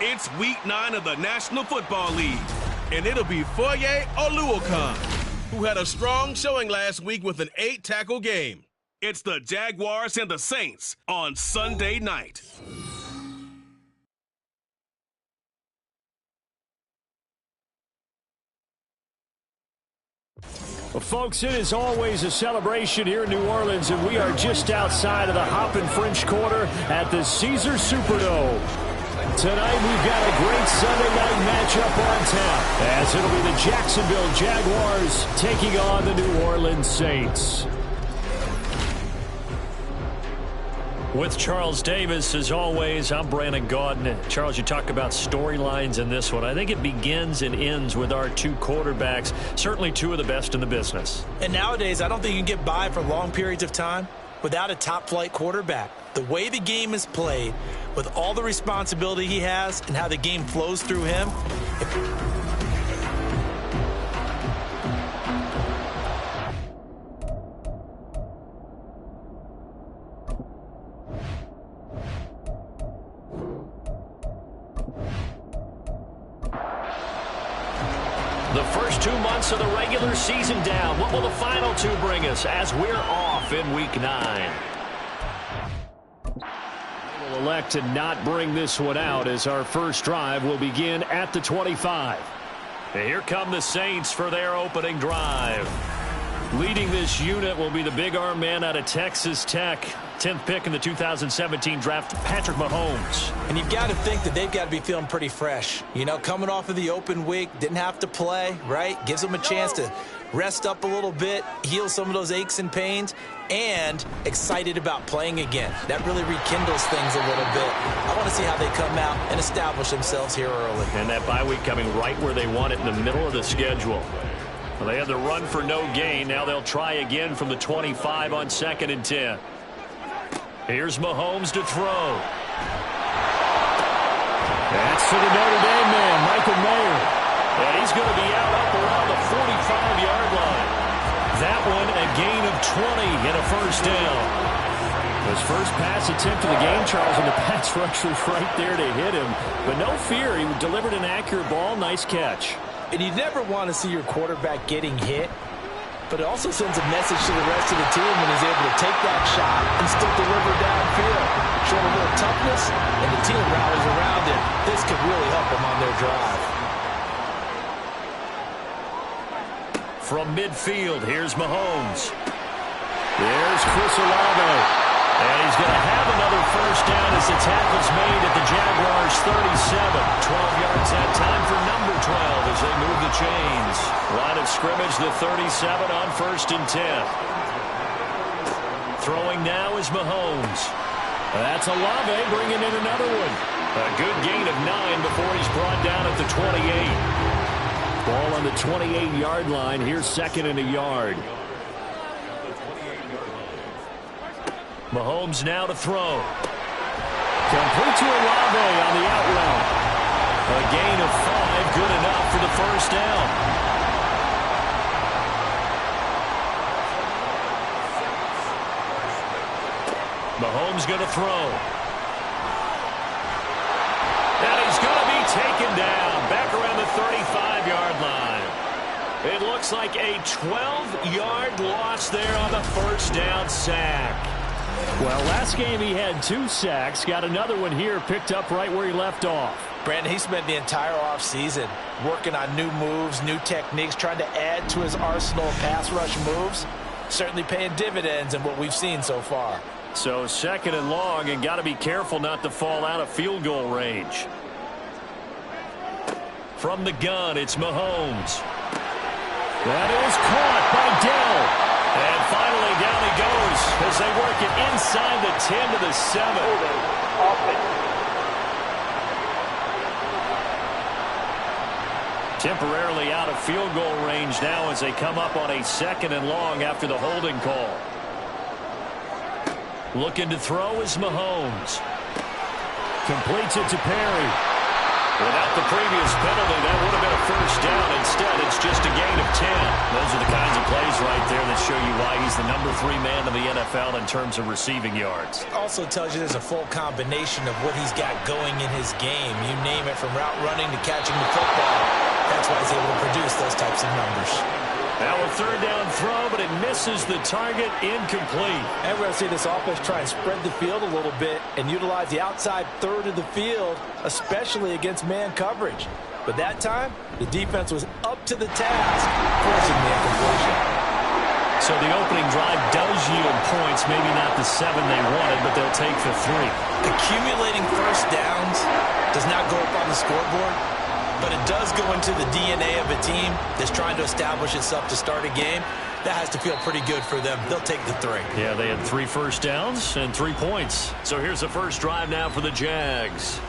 It's Week 9 of the National Football League, and it'll be Foye Oluokun, who had a strong showing last week with an 8-tackle game. It's the Jaguars and the Saints on Sunday night. Well, folks, it is always a celebration here in New Orleans, and we are just outside of the Hoppin' French Quarter at the Caesars Superdome. Tonight, we've got a great Sunday night matchup on tap, as it'll be the Jacksonville Jaguars taking on the New Orleans Saints. With Charles Davis, as always, I'm Brandon Gaudin. Charles, you talk about storylines in this one. I think it begins and ends with our two quarterbacks, certainly two of the best in the business. And nowadays, I don't think you can get by for long periods of time without a top-flight quarterback. The way the game is played, with all the responsibility he has and how the game flows through him, the first 2 months of the regular season down. What will the final two bring us as we're off in Week 9? We'll elect to not bring this one out as our first drive will begin at the 25. And here come the Saints for their opening drive. Leading this unit will be the big arm man out of Texas Tech. 10th pick in the 2017 draft, Patrick Mahomes. and you've got to think that they've got to be feeling pretty fresh. You know, coming off of the open week, didn't have to play, right? Gives them a chance to rest up a little bit, heal some of those aches and pains, and excited about playing again. That really rekindles things a little bit. I want to see how they come out and establish themselves here early. And that bye week coming right where they want it, in the middle of the schedule. Well, they had the run for no gain. Now they'll try again from the 25 on 2nd and 10. Here's Mahomes to throw. That's to the Notre Dame man, Michael Mayer. And he's going to be out up around the 45-yard line. That one a gain of 20 and a first down. His first pass attempt of the game, Charles, and the pass rush was right there to hit him. But no fear, he delivered an accurate ball. Nice catch. And you never want to see your quarterback getting hit, but it also sends a message to the rest of the team when he's able to take that shot and still deliver downfield. Showing a little toughness, and the team rallies around him. This could really help them on their drive. From midfield, here's Mahomes. There's Chris Olave. And he's going to have another first down as the tackle's made at the Jaguars' 37. 12 yards that time for number 12 as they move the chains. Line of scrimmage, the 37 on 1st and 10. Throwing now is Mahomes. That's Olave bringing in another one. A good gain of 9 before he's brought down at the 28. Ball on the 28-yard line. Here's 2nd and a yard. Mahomes now to throw. Complete to Olave on the out route. A gain of 5, good enough for the first down. Mahomes going to throw. And he's going to be taken down back around the 35-yard line. It looks like a 12-yard loss there on the first down sack. Well, last game he had 2 sacks. Got another one here, picked up right where he left off. Brandon, he spent the entire offseason working on new moves, new techniques, trying to add to his arsenal of pass rush moves. Certainly paying dividends in what we've seen so far. So 2nd and long, and got to be careful not to fall out of field goal range. From the gun, it's Mahomes. That is caught by Dell. And finally, down he goes as they work it inside the 10 to the 7. Temporarily out of field goal range now as they come up on a 2nd and long after the holding call. Looking to throw is Mahomes. Completes it to Perry. Without the previous penalty, that would have been a first down. Instead, it's just a gain of 10. Those are the kinds of plays right there that show you why he's the number 3 man in the NFL in terms of receiving yards. Also tells you there's a full combination of what he's got going in his game. You name it, from route running to catching the football. That's why he's able to produce those types of numbers. Now a third down throw, but it misses the target. Incomplete. And we're going to see this offense try and spread the field a little bit and utilize the outside third of the field, especially against man coverage. But that time, the defense was up to the task, forcing the incompletion. So the opening drive does yield points, maybe not the 7 they wanted, but they'll take the 3. Accumulating first downs does not go up on the scoreboard, but it does go into the DNA of a team that's trying to establish itself to start a game. That has to feel pretty good for them. They'll take the 3. Yeah, they had 3 first downs and 3 points. So here's the first drive now for the Jags.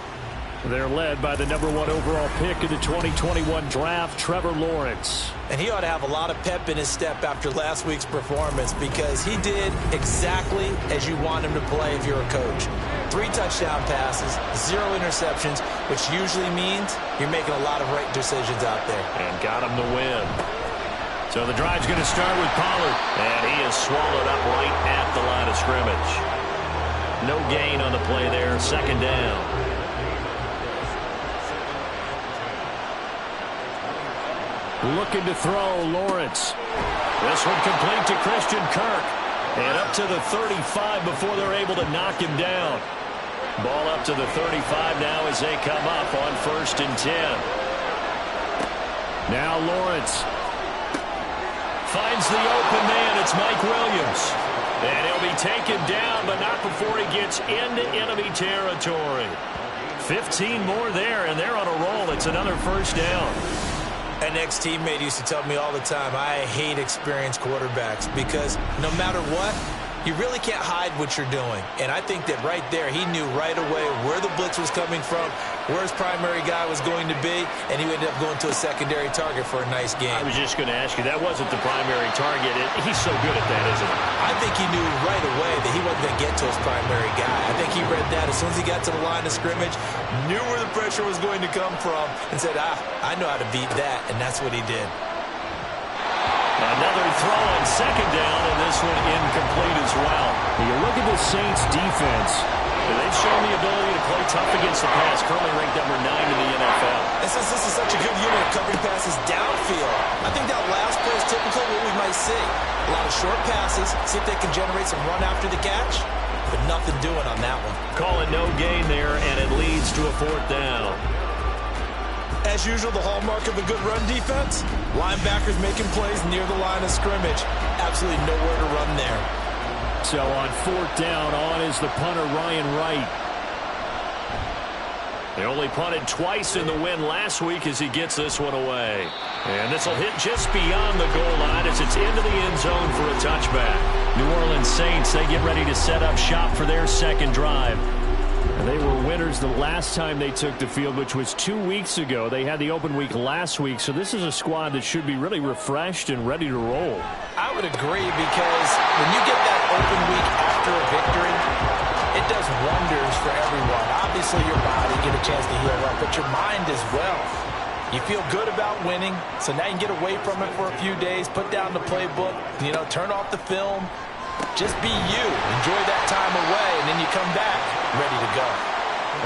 They're led by the number 1 overall pick in the 2021 draft, Trevor Lawrence. And he ought to have a lot of pep in his step after last week's performance, because he did exactly as you want him to play if you're a coach. 3 touchdown passes, 0 interceptions, which usually means you're making a lot of right decisions out there. And got him to win. So the drive's going to start with Pollard. And he is swallowed up right at the line of scrimmage. No gain on the play there, second down. Looking to throw, Lawrence. This one complete to Christian Kirk. And up to the 35 before they're able to knock him down. Ball up to the 35 now as they come up on 1st and 10. Now Lawrence finds the open man. It's Mike Williams. And he'll be taken down, but not before he gets into enemy territory. 15 more there, and they're on a roll. It's another first down. An ex-teammate used to tell me all the time, I hate experienced quarterbacks, because no matter what, you really can't hide what you're doing. And I think that right there, he knew right away where the blitz was coming from, where his primary guy was going to be, and he ended up going to a secondary target for a nice game. I was just going to ask you, that wasn't the primary target. He's so good at that, isn't he? I think he knew right away that he wasn't going to get to his primary guy. I think he read that as soon as he got to the line of scrimmage, knew where the pressure was going to come from, and said, I know how to beat that, and that's what he did. Another throw on second down, and this one incomplete as well. You look at the Saints defense. They've shown the ability to play tough against the pass, currently ranked number 9 in the NFL. And since this is such a good unit of covering passes downfield, I think that last play is typical of what we might see. A lot of short passes, see if they can generate some run after the catch, but nothing doing on that one. Call it no gain there, and it leads to a 4th down. As usual, the hallmark of a good run defense, linebackers making plays near the line of scrimmage. Absolutely nowhere to run there. So on 4th down, on is the punter, Ryan Wright. They only punted twice in the win last week as he gets this one away. And this will hit just beyond the goal line as it's into the end zone for a touchback. New Orleans Saints, they get ready to set up shop for their second drive. And they were winners the last time they took the field, which was 2 weeks ago. They had the open week last week, so this is a squad that should be really refreshed and ready to roll. I would agree, because when you get that open week after a victory, it does wonders for everyone. Obviously, your body get a chance to heal up, but your mind as well. You feel good about winning, so now you can get away from it for a few days, put down the playbook, turn off the film. Just be you. Enjoy that time away, and then you come back ready to go.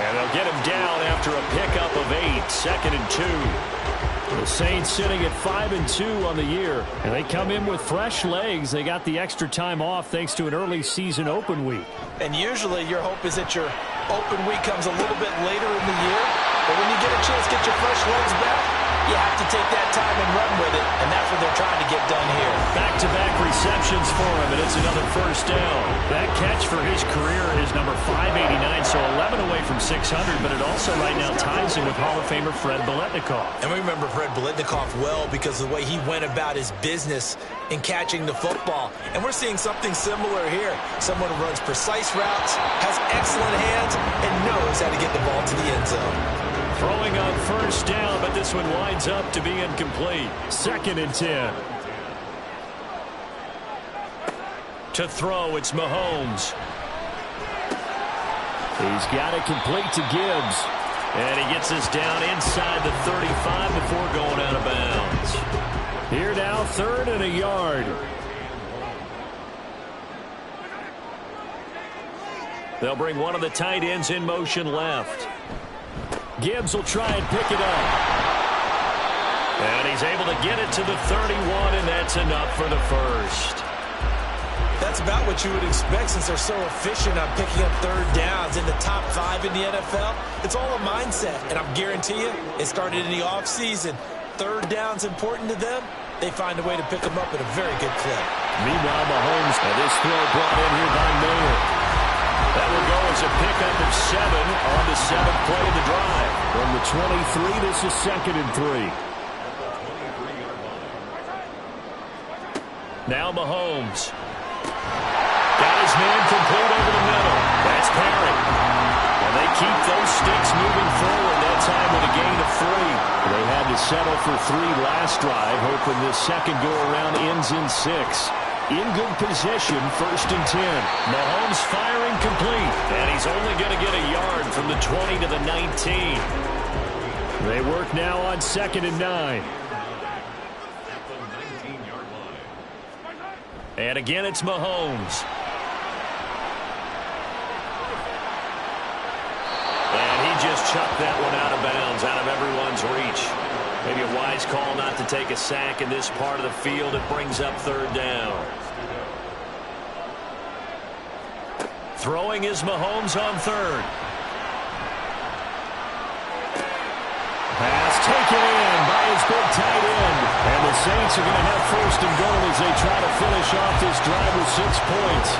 And they'll get him down after a pickup of 8, 2nd and 2. The Saints sitting at 5-2 on the year, and they come in with fresh legs. They got the extra time off thanks to an early season open week. And usually your hope is that your open week comes a little bit later in the year, but when you get a chance to get your fresh legs back, you have to take that time and run with it, and that's what they're trying to get done here. Back-to-back receptions for him, and it's another first down. That catch for his career is number 589, so 11 away from 600, but it also right now ties him with Hall of Famer Fred Biletnikoff. And we remember Fred Biletnikoff well because of the way he went about his business in catching the football. And we're seeing something similar here. Someone who runs precise routes, has excellent hands, and knows how to get the ball to the end zone. Throwing on first down, but this one winds up to be incomplete. 2nd and 10. To throw, it's Mahomes. He's got it complete to Gibbs. And he gets us down inside the 35 before going out of bounds. Here now, 3rd and a yard. They'll bring one of the tight ends in motion left. Gibbs will try and pick it up. And he's able to get it to the 31, and that's enough for the first. That's about what you would expect since they're so efficient on picking up 3rd downs in the top 5 in the NFL. It's all a mindset, and I'm guarantee you it started in the offseason. 3rd down's important to them. They find a way to pick them up at a very good clip. Meanwhile, Mahomes, this throw brought in here by Mayer. That will go as a pickup of 7 on the 7th play of the drive. From the 23, this is 2nd and 3. Now Mahomes. Got his man complete over the middle. That's Perry. And they keep those sticks moving forward, that time with a gain of 3. They had to settle for 3 last drive, hoping this second go-around ends in 6. In good position, 1st and 10. Mahomes firing complete. And he's only going to get a yard from the 20 to the 19. They work now on 2nd and 9. And again, it's Mahomes. And he just chucked that one out of bounds, out of everyone's reach. Maybe a wise call not to take a sack in this part of the field. It brings up 3rd down. Throwing is Mahomes on 3rd. Pass taken in by his big tight end. And the Saints are going to have 1st and goal as they try to finish off this drive with 6 points.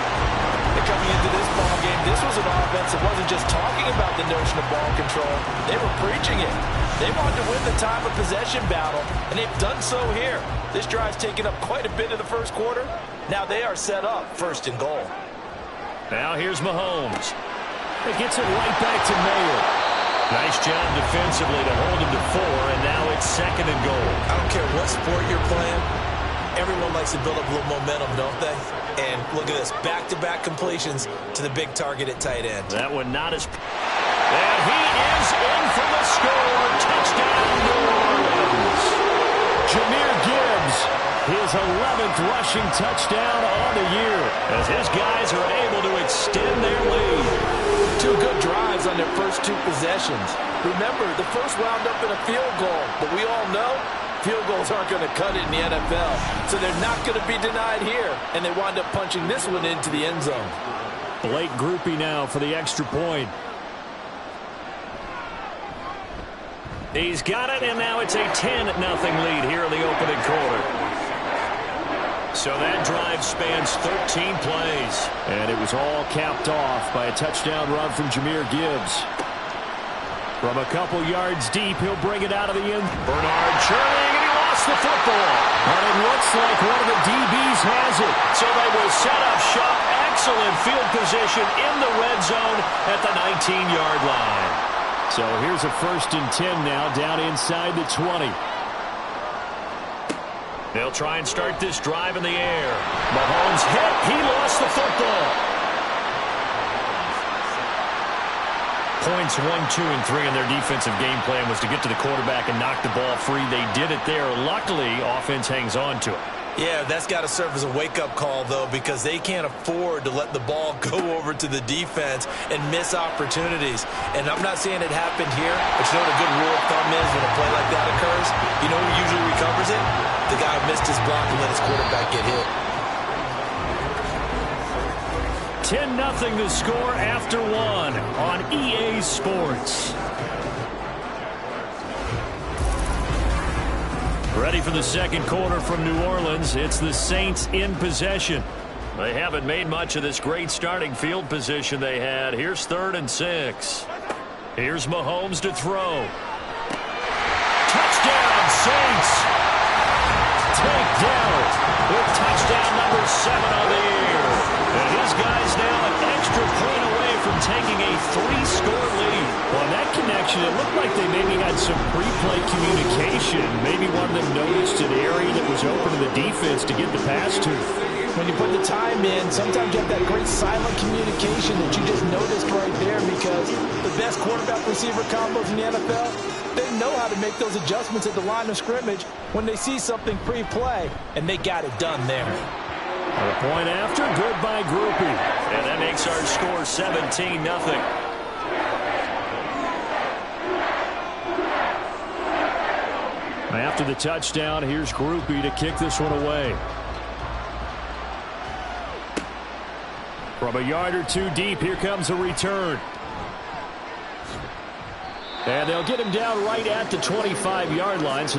Coming into this ball game, this was an offense that wasn't just talking about the notion of ball control. They were preaching it. They wanted to win the time of possession battle, and they've done so here. This drive's taken up quite a bit in the first quarter. Now they are set up 1st and goal. Now here's Mahomes. He gets it right back to Mayer. Nice job defensively to hold him to 4, and now it's 2nd and goal. I don't care what sport you're playing. Everyone likes to build up a little momentum, don't they? And look at this, back-to-back completions to the big target at tight end. That one not as... And he is in for the score. Touchdown, New Orleans. Jahmyr Gibbs, his 11th rushing touchdown on the year, as his guys are able to extend their lead. 2 good drives on their first 2 possessions. Remember, the first wound up in a field goal, but we all know field goals aren't going to cut it in the NFL, so they're not going to be denied here, and they wind up punching this one into the end zone. Blake Groupie now for the extra point. He's got it, and now it's a 10-0 lead here in the opening quarter. So that drive spans 13 plays. And it was all capped off by a touchdown run from Jahmyr Gibbs. From a couple yards deep, he'll bring it out of the end. Bernard churning, and he lost the football. But it looks like one of the DBs has it. So they will set up shop. Excellent field position in the red zone at the 19-yard line. So here's a 1st and 10 now, down inside the 20. They'll try and start this drive in the air. Mahomes hit. He lost the football. Points 1, 2, and 3 in their defensive game plan was to get to the quarterback and knock the ball free. They did it there. Luckily, offense hangs on to it. Yeah, that's got to serve as a wake-up call, though, because they can't afford to let the ball go over to the defense and miss opportunities. And I'm not saying it happened here, but you know what a good rule of thumb is when a play like that occurs? You know who usually recovers it? The guy who missed his block and let his quarterback get hit. 10-0 the score after 1 on EA Sports. Ready for the second quarter from New Orleans. It's the Saints in possession. They haven't made much of this great starting field position they had. Here's 3rd and 6. Here's Mahomes to throw. Touchdown, Saints! Take down with touchdown number 7 on the year. And his guys now an extra point away from taking a 3-score lead. Well, in that connection, it looked like they maybe had some pre-play communication. Maybe one of them noticed an area that was open to the defense to get the pass to. when you put the time in, sometimes you have that great silent communication that you just noticed right there, because the best quarterback-receiver combos in the NFL, they know how to make those adjustments at the line of scrimmage when they see something pre-play, and they got it done there. A point after, good by Groupie. And that makes our score 17-0. After the touchdown, here's Groupie to kick this one away. From a yard or two deep, here comes a return. And they'll get him down right at the 25-yard line. So